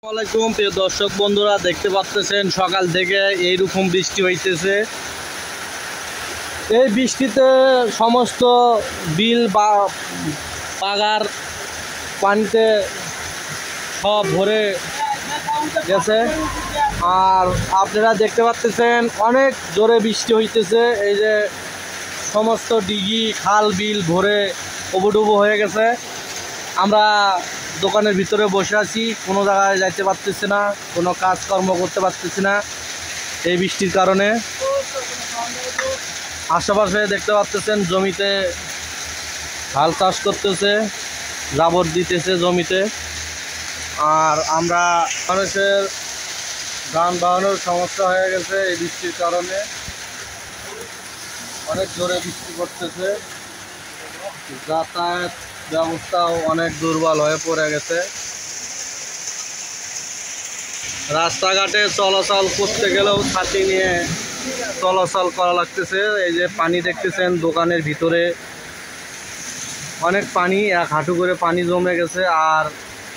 আসসালামু প্রিয় দর্শক বন্ধুরা, দেখতে পাচ্ছেন সকাল থেকে এইরকম বৃষ্টি হইতেছে। এই বৃষ্টিতে সমস্ত বিল বা পাগার পানিতে সব ভরে গেছে। আর আপনারা দেখতে পাচ্ছেন অনেক জোরে বৃষ্টি হইতেছে। এই যে সমস্ত ডিগি খাল বিল ভরে উবুডুবু হয়ে গেছে। আমরা দোকানের ভিতরে বসে আছি, কোনো জায়গায় যাইতে পারতেছি না, কোনো কাজকর্ম করতে পারতেছি না এই বৃষ্টির কারণে। আশেপাশে দেখতে পাচ্ছেন জমিতে হাল চাষ করতেছে, জাবর দিতেছে জমিতে। আর আমরা মানুষের যানবাহনের সমস্যা হয়ে গেছে এই বৃষ্টির কারণে। অনেক জোরে বৃষ্টি পড়তেছে, যাতায়াত ব্যবস্থাও অনেক দুর্বল হয়ে পড়ে গেছে। রাস্তাঘাটে চলাচল করতে গেলেও ছাতি নিয়ে চলাচল করা লাগতেছে। এই যে পানি দেখতেছেন দোকানের ভিতরে অনেক পানি, এক হাঁটু করে পানি জমে গেছে। আর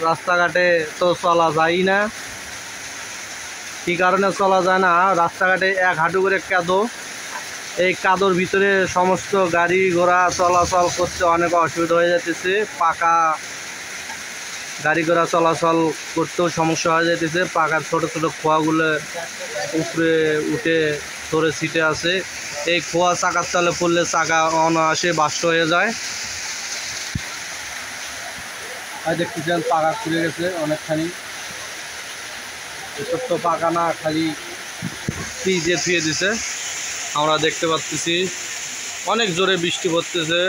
রাস্তাঘাটে তো চলা যায় না। কী কারণে চলা যায় না? রাস্তাঘাটে এক হাঁটু করে কাদো, এই কাদোর ভিতরে সমস্ত গাড়ি ঘোড়া চলাচল করতে অনেক অসুবিধা হয়ে যাচ্ছে। পাকা গাড়ি ঘোড়া চলাচল করতেও সমস্যা হয়ে যাইতেছে। পাকার ছোট ছোট খোয়াগুলো উপরে উঠে ধরে ছিটে আছে। এই খোয়া চাকার তলে পড়লে চাকা অনায়াসে বাস্ট হয়ে যায়। আর দেখতেছেন পাকা খুলে গেছে অনেকখানি। এসব তো পাকা না, খালি ফ্রিজে থুয়ে দিছে। আমরা দেখতে পাচ্ছি অনেক জোরে বৃষ্টি পড়তেছে।